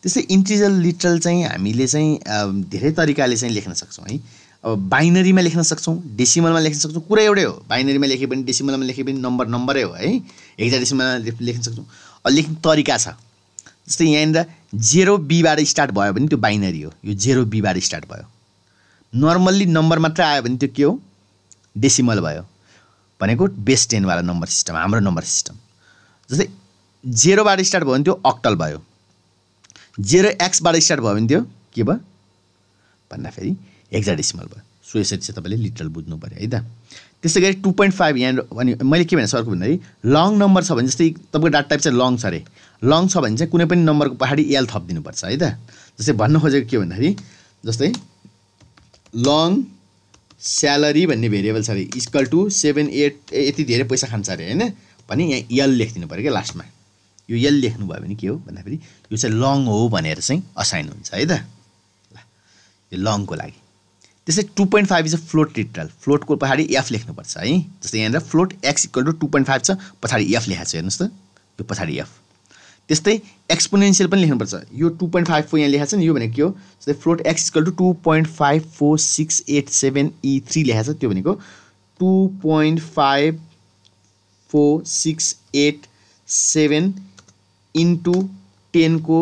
त्यस्तै इन्टिजर लिटरल चाहिँ हामीले चाहिँ धेरै तरिकाले चाहिँ लेख्न सक्छौँ है। अब बाइनरीमा लेख्न सक्छौँ, डेसिमलमा लेख्न सक्छौँ, कुरा एउटै हो। बाइनरीमा लेखे पनि डेसिमलमा लेखे पनि नम्बरै हो है। हेक्साडेसिमलमा लेख्न सक्छौँ। अब लेख्ने तरिका छ, जस्तै यहाँनिर 0B बाट स्टार्ट भयो भने त्यो बाइनरी हो, यो 0B बाट स्टार्ट भयो। नर्मल्ली नम्बर मात्र आयो भने त्यो के हो, डेसिमल भयो भनेको बेस 10 वाला नम्बर सिस्टम, हाम्रो नम्बर सिस्टम। जस्तै 0 बाट स्टार्ट भयो भने त्यो अक्टल भयो, 0x बाट स्टार्ट भयो भने त्यो के भयो भन्दाखेरि हेक्साडेसिमल भयो। सो यसरी चाहिँ तपाईँले लिटरल बुझ्नु पर्यो है त। त्यसै गरी 2.5 यहाँ अनि मैले के भने सरको भन्दाखेरि लङ नम्बर छ भने जस्तै तपाईँको डाटा टाइप चाहिँ लङ छ अरे, लङ छ भने चाहिँ कुनै पनि नम्बरको पछाडि एल थपिदिनुपर्छ है त। जस्तै भन्न खोजेको के भन्दाखेरि जस्तै लङ स्यालेरी भन्ने भेरिएबल छ अरे इक्वल टु 7-8 यति धेरै पैसा खान्छ अरे हैन भने यहाँ एल लेखिदिनु पर्यो क्या लास्टमा। यो एल लेख्नुभयो भने के हो भन्दाखेरि यो चाहिँ लङ हो भनेर चाहिँ असाइन हुन्छ है त। ल यो लङको लागि। त्यसै 2.5 इज अ फ्लोट लिटरल, फ्लोटको पछाडि एफ लेख्नुपर्छ है। जस्तै यहाँनिर फ्लोट एक्स इक्वल टु 2.5 छ, पछाडि एफ लेखाएको छ हेर्नुहोस् त, यो पछाडि एफ। त्यस्तै एक्सपोनेन्सियल पनि लेख्नुपर्छ। यो 2.5 यहाँ लेखाएको छ नि, यो भनेको के हो, जस्तै float x equal to 2.54687E3 लेखाएको छ, त्यो भनेको 2.54687 इन्टु 10 को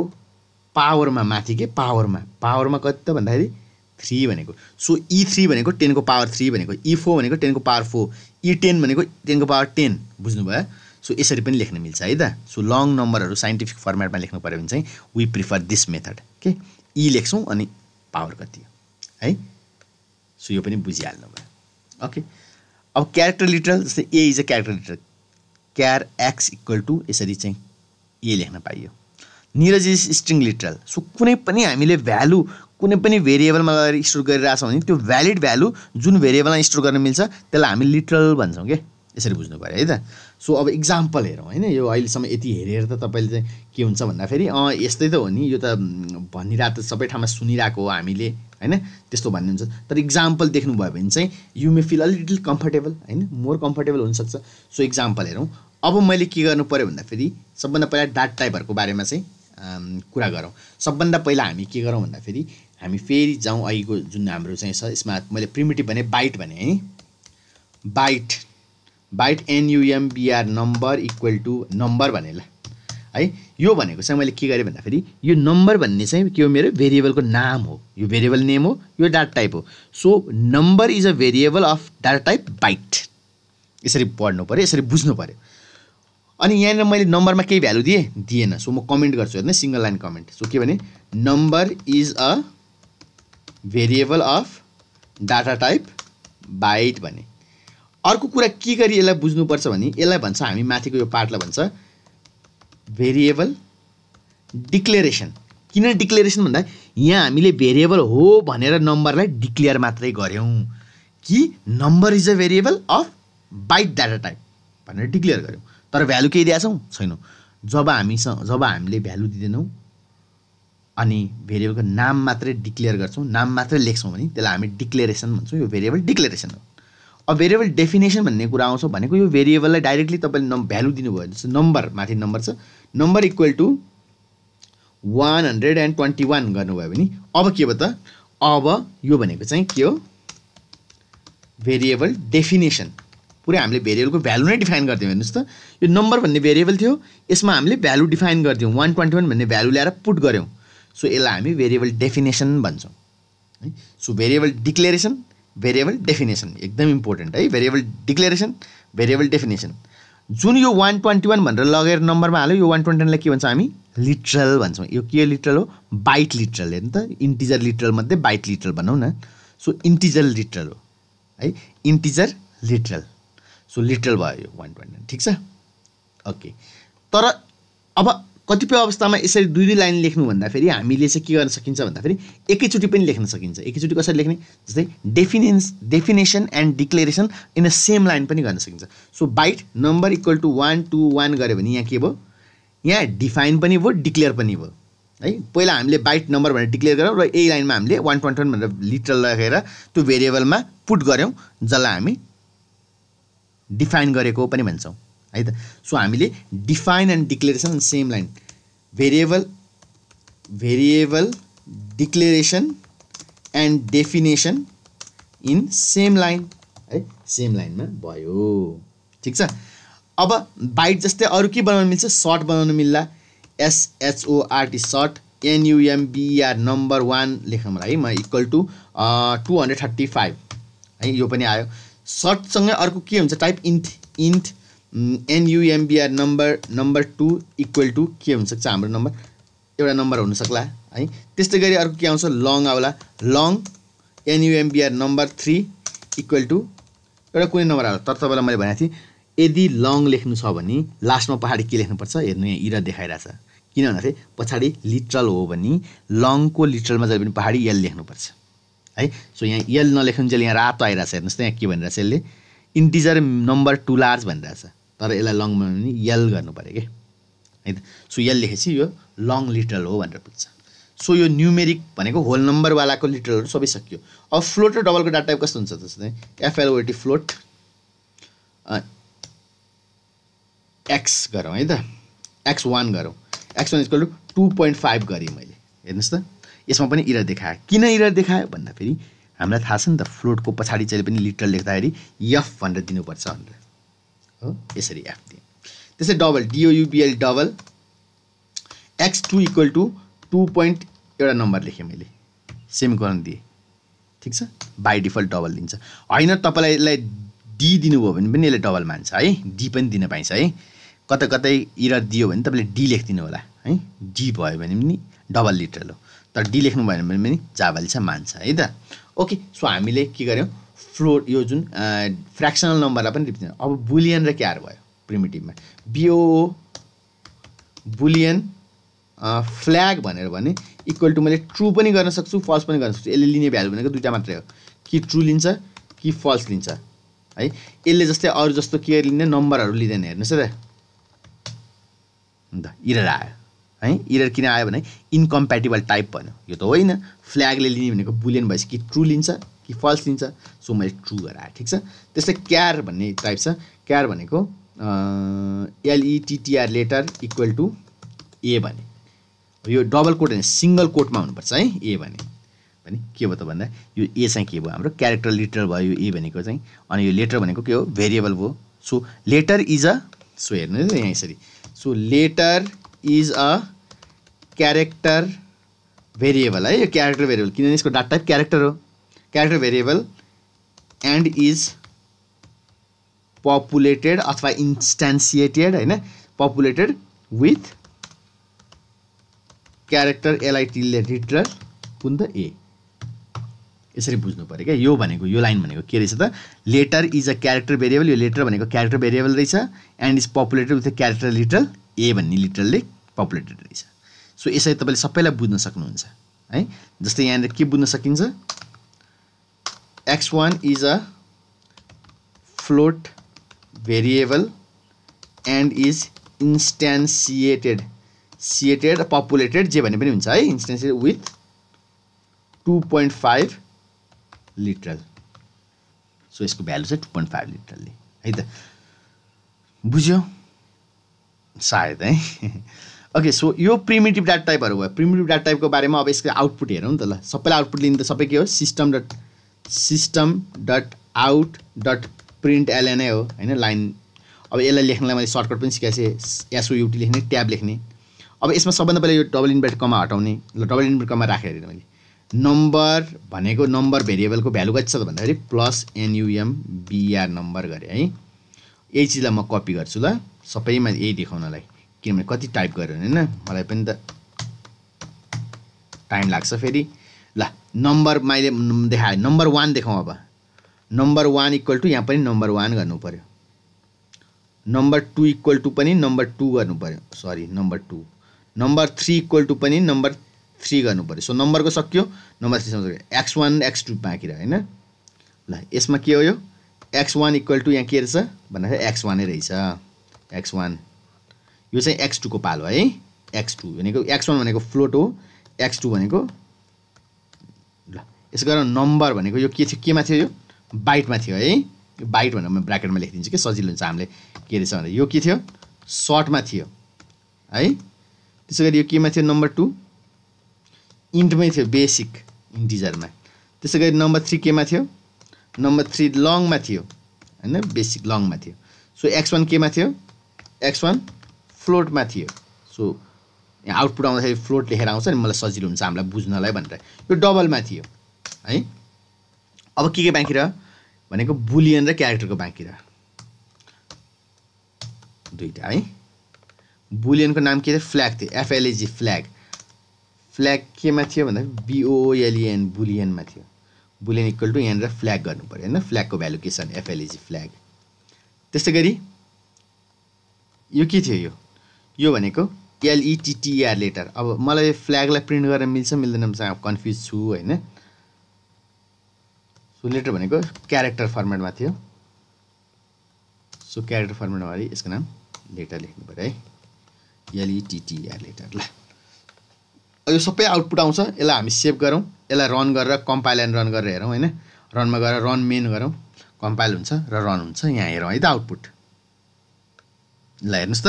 पावरमा माथि के पावरमा कति त भन्दाखेरि 3 भनेको। सो E3 भनेको 10 को पावर 3 भनेको, E4 भनेको 10 को पावर 4, E10 भनेको 10 को पावर 10 बुझ्नुभयो। सो यसरी पनि लेख्न मिल्छ है त। सो लङ नम्बरहरू साइन्टिफिक फर्मेटमा लेख्नु पर्यो भने चाहिँ वी प्रिफर दिस मेथड के ई लेख्छौँ अनि पावर कति हो है। सो यो पनि बुझिहाल्नु भयो ओके। अब क्यारेक्टर लिटरल जस्तै A is a character literal, char x equal to यसरी चाहिँ ए लेख्न पाइयो। Niraj is string literal. So कुनै पनि हामीले भ्यालु कुनै पनि भेरिएबलमा लगेर स्टोर गरिरहेछौँ भने त्यो भ्यालिड भ्यालु जुन भेरिएबलमा स्टोर गर्न मिल्छ त्यसलाई हामी लिटरल भन्छौँ के। यसरी बुझ्नु पर्यो है त। सो अब इक्जाम्पल हेरौँ हैन। यो अहिलेसम्म यति हेरेर त तपाईँले चाहिँ के हुन्छ भन्दाखेरि यस्तै त हो नि, यो त भनिरहेको त सबै ठाउँमा सुनिरहेको हो हामीले हैन, त्यस्तो भन्ने हुन्छ। तर इक्जाम्पल देख्नुभयो भने चाहिँ you may fill a little comfortable हैन, मोर कम्फर्टेबल हुनसक्छ। सो इक्जाम्पल हेरौँ। अब मैले के गर्नु पर्यो भन्दाखेरि सबभन्दा पहिला डाटा टाइपहरूको बारेमा चाहिँ कुरा गरौँ। सबभन्दा पहिला हामी के गरौँ भन्दाखेरि हामी फेरि जाउँ अहिलेको जुन हाम्रो चाहिँ छ यसमा मैले प्रिमिटिभ भने बाइट भने है। Byte NUMBR number equal to number भनेला है। यो भनेको चाहिँ मैले के गरेँ भन्दाखेरि यो नम्बर भन्ने चाहिँ के हो, मेरो भेरिएबलको नाम हो। यो भेरिएबल नेम हो, यो डाटा टाइप हो। So number is a variable of data type byte. यसरी पढ्नु पर्यो, यसरी बुझ्नु पर्यो। अनि यहाँनिर मैले नम्बरमा केही भ्यालु दिएन। सो म कमेन्ट गर्छु हेर्नु, सिंगल लाइन कमेन्ट। सो के भने number is a variable of data type byte भने। अर्को कुरा के गरी यसलाई बुझ्नुपर्छ भने यसलाई भन्छ हामी माथिको यो पार्टलाई भन्छ भेरिएबल डिक्लेरेसन। किन डिक्लेरेसन भन्दा यहाँ हामीले भेरिएबल हो भनेर नम्बरलाई डिक्लेयर मात्रै गर्यौँ कि number is a variable of byte data type भनेर डिक्लेयर गर्यौँ। तर भ्यालु केही दिएका छौँ छैनौँ। जब हामीले भ्यालु दिँदैनौँ अनि भेरिएबलको नाम मात्रै डिक्लेयर गर्छौँ, नाम मात्रै लेख्छौँ भने त्यसलाई हामी डिक्लेरेसन भन्छौँ। यो भेरिएबल डिक्लेरेसन हो। अब भेरिएबल डेफिनेसन भन्ने कुरा आउँछ भनेको यो भेरिएबललाई डाइरेक्टली तपाईँले भ्यालु दिनुभयो। जस्तो नम्बर, माथि नम्बर छ, नम्बर इक्वल टु 121 गर्नुभयो भने अब के भयो त, अब यो भनेको चाहिँ के हो, भेरिएबल डेफिनेसन। पुरै हामीले भेरिएबलको भ्यालु नै डिफाइन गरिदियौँ। हेर्नुहोस् त, यो नम्बर भन्ने भेरिएबल थियो, यसमा हामीले भ्यालु डिफाइन गरिदियौँ, 121 भन्ने भ्यालु ल्याएर पुट गऱ्यौँ। सो यसलाई हामी भेरिएबल डेफिनेसन भन्छौँ है। So variable declaration, variable definition एकदम इम्पोर्टेन्ट है। Variable declaration, variable definition. जुन यो 121 भनेर लगेर नम्बरमा हाल्यो, यो 121लाई के भन्छ हामी, लिटरल भन्छौँ। यो के लिटरल हो, बाइट लिटरल। हेर्नु त, इन्टिजर लिटरल मध्ये बाइट लिटरल भनौँ न। सो इन्टिजर लिटरल हो है, इन्टिजर लिटरल। सो लिटरल भयो यो 121, ठिक छ, ओके। तर अब कतिपय अवस्थामा यसरी दुई लाइन लेख्नु भन्दाखेरि हामीले चाहिँ के गर्न सकिन्छ भन्दाखेरि एकैचोटि पनि लेख्न सकिन्छ। एकैचोटि कसरी लेख्ने, जस्तै definition and declaration in a same line पनि गर्न सकिन्छ। So byte number equal to 121 गऱ्यो भने यहाँ के भयो, यहाँ डिफाइन पनि भयो, डिक्लेयर पनि भयो है। पहिला हामीले बाइट नम्बर भनेर डिक्लेयर गऱ्यौँ र यही लाइनमा हामीले 121 भनेर लिटरल लगेर त्यो भेरिएबलमा पुट गऱ्यौँ, जसलाई हामी डिफाइन गरेको पनि भन्छौँ है त। सो हामीले define and declaration same line, variable declaration and definition in same line है, सेम लाइनमा भयो, ठिक छ। अब बाइट जस्तै अरू के बनाउनु मिल्छ, सर्ट बनाउनु मिल्ला, SHORT सर्ट, NUMBER नम्बर 1 लेख्नु मलाई है, म इक्वल टु 235 है, यो पनि आयो। सर्टसँगै अर्को के हुन्छ, type int NUMBR number 2 equal to के हुनसक्छ, हाम्रो नम्बर एउटा नम्बर हुनसक्ला है। त्यस्तै गरी अर्को के आउँछ, लङ आउला, long NUMBR number 3 equal to एउटा कुनै नम्बर आउला। तर तपाईँलाई मैले भनेको थिएँ यदि लङ लेख्नु छ भने लास्टमा पछाडि के लेख्नुपर्छ, हेर्नु यहाँ इरर देखाइरहेछ। किन भन्दाखेरि पछाडि लिटरल हो भने लङको लिटरलमा जहिले पनि पछाडि यल लेख्नुपर्छ है। सो यहाँ यल नलेख्नुन्जेल यहाँ रातो आइरहेछ। हेर्नुहोस् त यहाँ के भनिरहेछ, यसले इन्टिजर नम्बर 2 लार्ज भनिरहेछ, तर यसलाई लङ बनाउनु भने यल गर्नु पऱ्यो कि है त। सो यल लेखेपछि यो लङ लिटरल हो भनेर बुझ्छ। सो यो न्युमेरिक भनेको होल नम्बरवालाको लिटरलहरू सबै सकियो। अब फ्लोट र डबलको डाटा टाइप कस्तो हुन्छ, जस्तै FLOT फ्लोट X गरौँ है त, X1 गरौँ, X1 इक्वल टु 2.5 गरेँ मैले। हेर्नुहोस् त, यसमा पनि इरर देखायो। किन इरर देखायो भन्दाखेरि हामीलाई थाहा छ नि त, फ्लोटको पछाडि चाहिँ पनि लिटरल लेख्दाखेरि F भनेर दिनुपर्छ भनेर हो, यसरी F दिएँ। त्यसै double DOUBL double X2 equal to 2 एउटा नम्बर लेखेँ मैले, सेमिकोलन दिएँ, ठिक छ। बाई डिफल्ट डबल दिन्छ। होइन तपाईँलाई यसलाई D दिनुभयो भने पनि यसले डबल मान्छ है, D पनि दिन पाइन्छ है। कतै कतै इरर दियो भने तपाईँले D लेखिदिनु होला है, D भयो भने पनि डबल लिटरल हो। तर D लेख्नु भएन भने पनि जाभाले चाहिँ मान्छ है त। ओके, सो हामीले के गर्यौँ, फ्लोट यो जुन फ्र्याक्सनल नम्बरलाई पनि रिप्रेजेन्ट। अब बुलियन र क्यार भयो प्रिमिटिभमा, BOO बुलियन फ्ल्याग भनेर भने इक्वल टु मैले ट्रु पनि गर्न सक्छु फल्स पनि गर्न सक्छु। यसले लिने भ्यालु भनेको दुईटा मात्रै हो, कि ट्रु लिन्छ कि फल्स लिन्छ है। यसले जस्तै अरू जस्तो के लिने नम्बरहरू लिँदैन। हेर्नुहोस् है त इरर आयो है। इरर किन आयो भने इन्कम्प्याटिबल टाइप भन्यो, यो त होइन। फ्ल्यागले लिने भनेको बुलियन भएपछि कि ट्रु लिन्छ कि फल्स लिन्छ, सो मैले ट्रु गराएँ। ठिक छ। त्यस्तै क्यार भन्ने टाइप छ। क्यार भनेको LETTR लेटर इक्वल टु ए भने, यो डबल कोट होइन सिङ्गल कोटमा हुनुपर्छ है। ए भने के भयो त भन्दा यो ए चाहिँ के भयो हाम्रो क्यारेक्टर लिटरल भयो यो ए भनेको चाहिँ। अनि यो लेटर भनेको के हो भेरिएबल भयो। So letter is a, so हेर्नु है यहाँ यसरी, so letter is a character variable है। यो क्यारेक्टर भेरिएबल किनभने यसको डाटा टाइप क्यारेक्टर हो, character variable and is populated अथवा इन्स्टान्सिएटेड होइन, populated with character LIT literal कुन त ए। यसरी बुझ्नु पऱ्यो क्या। यो भनेको यो लाइन भनेको के रहेछ त, letter is a character variable, यो लेटर भनेको क्यारेक्टर भेरिएबल रहेछ and is populated with character literal A भन्ने लिटरलले पपुलेटेड रहेछ। सो यसरी तपाईँले सबैलाई बुझ्न सक्नुहुन्छ है। जस्तै यहाँनिर के बुझ्न सकिन्छ, x1 is a float variable and is instantiated populated जे भने पनि हुन्छ है, इन्स्टान्सिएटेड विथ 2.5 लिटरल। सो यसको भ्यालु चाहिँ 2.5 लिटरलले है त। बुझ्यो सायद है। ओके, सो यो प्रिमिटिभ डाटा टाइपहरू भयो। प्रिमिटिभ डाटा टाइपको बारेमा अब यसको आउटपुट हेरौँ नि त ल। सबैलाई आउटपुट लिनु त सबै के हो system dot out dot print LN हो होइन लाइन। अब यसलाई लेख्नलाई मैले सर्टकट पनि सिकाएको छु, SOUT लेख्ने, ट्याब लेख्ने। अब यसमा सबभन्दा पहिला यो डबल इन्भर्टेड कमा हटाउने। ल डबल इन्भर्टेड कमा राखेर मैले नम्बर भनेको नम्बर भेरिएबलको भ्यालु कति छ त भन्दाखेरि +NUMBR नम्बर गरेँ है। यही चिजलाई म कपी गर्छु ल सबैमा यही देखाउनलाई, किनभने कति टाइप गरेर होइन मलाई पनि त टाइम लाग्छ फेरि। ल नम्बर मैले देखाएँ, नम्बर 1 देखाउँ। अब नम्बर 1 इक्वल टु यहाँ पनि नम्बर 1 गर्नु पऱ्यो, नम्बर 2 इक्वल टु पनि नम्बर 2 गर्नु पऱ्यो, sorry number 2, number 3 equal to पनि नम्बर 3 गर्नु पऱ्यो। सो नम्बरको सक्यो, नम्बर 3 सक्यो, x1 x2 बाँकी रह्यो होइन। ल यसमा के हो यो x1 इक्वल टु यहाँ के रहेछ भन्दाखेरि x1 नै रहेछ, x1 यो चाहिँ x2 को पालो है। x2 भनेको x1 भनेको फ्लोट हो, x2 भनेको ल यसो गरेर नम्बर भनेको यो के थियो, केमा थियो, यो बाइटमा थियो है। यो बाइट भनेर म ब्र्याकेटमा लेखिदिन्छु कि सजिलो हुन्छ हामीले। के रहेछ भने यो के थियो सर्टमा थियो है। त्यसै गरी यो केमा थियो नम्बर 2 इन्टमै थियो, बेसिक इन्टिजरमा। त्यसै गरी नम्बर 3 केमा थियो, नम्बर 3 लङमा थियो होइन, बेसिक लङमा थियो। सो x1 केमा थियो, x1 फ्लोटमा थियो। सो यहाँ आउटपुट आउँदाखेरि फ्लोट लेखेर आउँछ नि, मलाई सजिलो हुन्छ हामीलाई बुझ्नलाई भनेर। यो डबलमा थियो है। अब के बाँकी रह्यो भनेको बुलियन र क्यारेक्टरको बाँकी रह्यो दुईटा है। बुलियनको नाम के थियो, फ्ल्याग थियो, FLAG फ्ल्याग। फ्ल्याग केमा थियो भन्दा BOLEN बुलियनमा थियो। बुलियन इक्वल टु यहाँनिर फ्ल्याग गर्नु पऱ्यो होइन, फ्ल्यागको भ्यालु के छ भने FLAG फ्ल्याग। त्यस्तै गरी यो के थियो, यो भनेको LETTR लेटर। अब मलाई फ्ल्यागलाई प्रिन्ट गर्न मिल्छ मिल्दैन कन्फ्युज छु होइन। सो लेटर भनेको क्यारेक्टर फर्मेटमा थियो। सो क्यारेक्टर फर्मेटमा यसको नाम लेटर लेख्नु पऱ्यो है, LETTR लेटर। ल यो सबै आउटपुट आउँछ, यसलाई हामी सेभ गरौँ, यसलाई रन गरेर कम्पाइल एन्ड रन गरेर हेरौँ होइन। रनमा गएर रन मेन गरौँ, कम्पाइल हुन्छ र रन हुन्छ, यहाँ हेरौँ है त आउटपुट। ल हेर्नुहोस् त,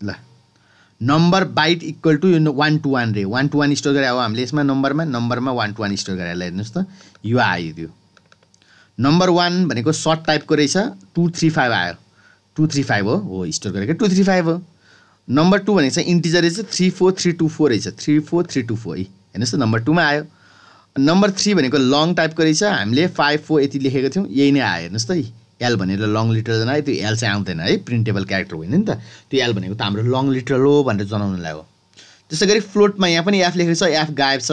ल नम्बर बाइट इक्वल टु यो 1 to 1 रे 1 to 1 स्टोर गरे हो हामीले यसमा नम्बरमा 1 to 1 स्टोर गरेर। ल हेर्नुहोस् त यो आयो, त्यो नम्बर 1 भनेको सर्ट टाइपको रहेछ, 235 आयो, 235 हो स्टोर गरेको 235 हो। नम्बर 2 भनेको चाहिँ इन्टिजर रहेछ 34324 रहेछ, 34324 है। हेर्नुहोस् त नम्बर 2 मा आयो। नम्बर 3 भनेको लङ टाइपको रहेछ, हामीले 54 यति लेखेको थियौँ, यही नै आयो। हेर्नुहोस् त एल भनेर लङ लिटरल आयो, त्यो एल चाहिँ आउँदैन है, प्रिन्टेबल क्यारेक्टर होइन नि त। त्यो एल भनेको त हाम्रो लङ लिटरल हो भनेर जनाउनुलाई हो। त्यसै गरी फ्लोटमा यहाँ पनि एफ लेखेको छ, एफ गायब छ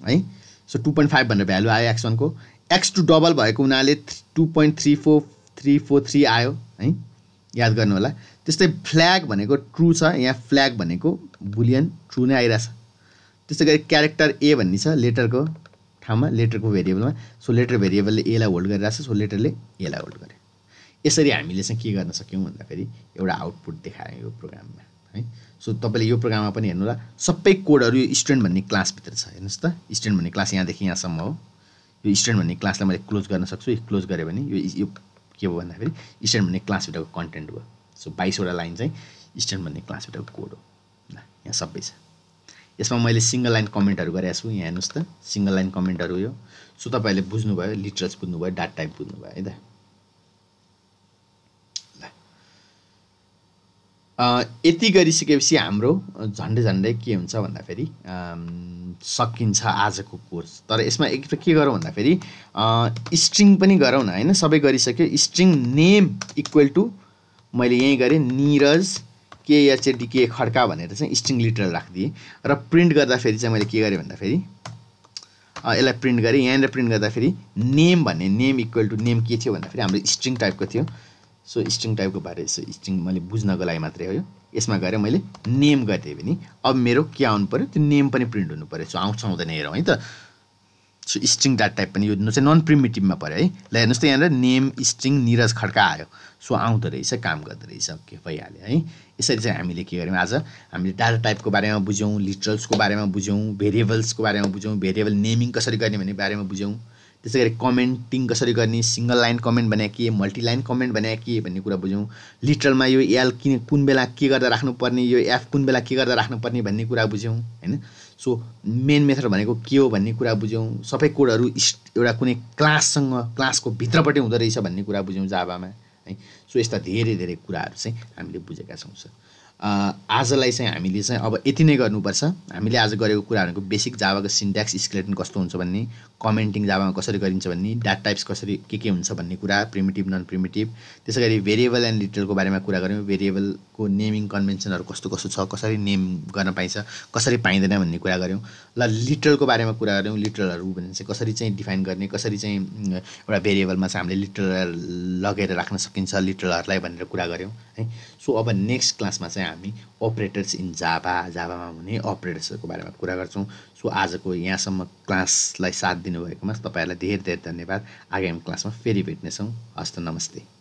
है। सो 2.5 भनेर भ्यालु आयो x1 को। x2 डबल भएको हुनाले 2.34343 आयो है। याद गर्नु होला। त्यस्तै फ्ल्याग भनेको ट्रु छ, यहाँ फ्ल्याग भनेको बुलियन ट्रु नै आइरहेछ। त्यस्तै गरी क्यारेक्टर ए भन्ने छ लेटरको ठाउँमा, लेटरको भेरिएबलमा। सो लेटर भेरिएबलले ए लाई होल्ड गरिरहेछ, सो लेटरले ए लाई होल्ड गर्यो। यसरी हामीले चाहिँ के गर्न सक्यौँ भन्दाखेरि एउटा आउटपुट देखायौँ यो प्रोग्राममा है। सो तपाईँले यो प्रोग्राममा पनि हेर्नु होला, सबै कोडहरू यो स्टुडेन्ट भन्ने क्लासभित्र छ। हेर्नुहोस् त, स्टुडेन्ट भन्ने क्लास यहाँदेखि यहाँसम्म हो। यो स्टुडेन्ट भन्ने क्लासलाई मैले क्लोज गर्न सक्छु। यो क्लोज गरेँ भने यो के हो भन्दाखेरि स्टुडेन्ट भन्ने क्लासभित्रको कन्टेन्ट हो। सो 22 वटा लाइन चाहिँ स्टुडेन्ट भन्ने क्लासभित्रको कोड हो। ल यहाँ सबै छ। यसमा मैले सिङ्गल लाइन कमेन्टहरू गरेको छु। यहाँ हेर्नुहोस् त, सिङ्गल लाइन कमेन्टहरू यो। सो तपाईँहरूले बुझ्नुभयो, लिटरल्स बुझ्नुभयो, डाटा टाइप बुझ्नुभयो है त। यति गरिसकेपछि हाम्रो झन्डै के हुन्छ भन्दाखेरि सकिन्छ आजको कोर्स। तर यसमा एक के गरौँ भन्दाखेरि स्ट्रिङ पनि गरौँ न हैन। सबै गरिसक्यो। स्ट्रिङ नेम इक्वल टु मैले यहीँ गरेँ नीरज KHADK खड्का भनेर चाहिँ स्ट्रिङ लिटरल राखिदिएँ। र प्रिन्ट गर्दाखेरि चाहिँ मैले के गरेँ भन्दाखेरि यसलाई प्रिन्ट गरेँ। यहाँनिर प्रिन्ट गर्दाखेरि नेम भन्ने नेम इक्वल टु नेम के थियो भन्दाखेरि हाम्रो स्ट्रिङ टाइपको थियो। सो स्ट्रिङ टाइपको बारे स्ट्रिङ मैले बुझ्नको लागि मात्रै हो यो। यसमा गएर मैले नेम गरिदिएँ भने अब मेरो के आउनु पऱ्यो, त्यो नेम पनि प्रिन्ट हुनु पऱ्यो। सो आउँछ आउँदैन हेरौँ है त। सो स्ट्रिङ डाटा टाइप पनि यो चाहिँ नन प्रिमिटिभमा पऱ्यो है। ल हेर्नुहोस् त यहाँनिर नेम स्ट्रिङ नीरज खड्का आयो। सो आउँदो रहेछ, काम गर्दो रहेछ, के भइहाल्यो है। यसरी चाहिँ हामीले के गर्यौँ, आज हामीले डाटा टाइपको बारेमा बुझ्यौँ, लिटरल्सको बारेमा बुझ्यौँ, भेरिएबल्सको बारेमा बुझ्यौँ, भेरिएबल नेमिङ कसरी गर्ने भन्ने बारेमा बुझ्यौँ। त्यसै गरी कमेन्टिङ कसरी गर्ने, सिङ्गल लाइन कमेन्ट भने के, मल्टी लाइन कमेन्ट भने के भन्ने कुरा बुझ्यौँ। लिटरलमा यो एल कुन बेला के गर्दा राख्नुपर्ने, यो एफ कुन बेला के गर्दा राख्नुपर्ने भन्ने कुरा बुझ्यौँ हैन। सो मेन मेथड भनेको के हो भन्ने कुरा बुझ्यौँ। सबै कोडहरू एउटा कुनै क्लाससँग, क्लासको भित्रपट्टि हुँदो रहेछ भन्ने कुरा बुझ्यौँ जाभामा है। सो यस्ता धेरै कुराहरू चाहिँ हामीले बुझेका छौँ सर। आजलाई चाहिँ हामीले चाहिँ अब यति नै गर्नुपर्छ। हामीले आज गरेको कुराहरूको बेसिक जाभाको सिन्ट्याक्स स्केलेटन कस्तो हुन्छ भन्ने, कमेन्टिङ जाभामा कसरी गरिन्छ भन्ने, डाटा टाइप्स कसरी के हुन्छ भन्ने कुरा, प्रिमिटिभ नन प्रिमिटिभ। त्यसै गरी भेरिएबल एन्ड लिटरलको बारेमा कुरा गऱ्यौँ। भेरिएबलको नेमिङ कन्भेन्सनहरू कस्तो छ, कसरी नेम गर्न पाइन्छ, कसरी पाइँदैन भन्ने कुरा गऱ्यौँ। ल लिटरलको बारेमा कुरा गऱ्यौँ। लिटरलहरू भने चाहिँ कसरी चाहिँ डिफाइन गर्ने, कसरी चाहिँ एउटा भेरिएबलमा चाहिँ हामीले लिटरल लगेर राख्न सकिन्छ लिटरलहरूलाई भनेर कुरा गऱ्यौँ है। सो अब नेक्स्ट क्लासमा चाहिँ हामी अपरेटर्स इन जाभामा हुने अपरेटर्सहरूको बारेमा कुरा गर्छौँ। सो आजको यहाँसम्म क्लासलाई साथ दिनुभएकोमा तपाईँहरूलाई धेरै धन्यवाद। आगामी क्लासमा फेरि भेट्नेछौँ। हस्त नमस्ते।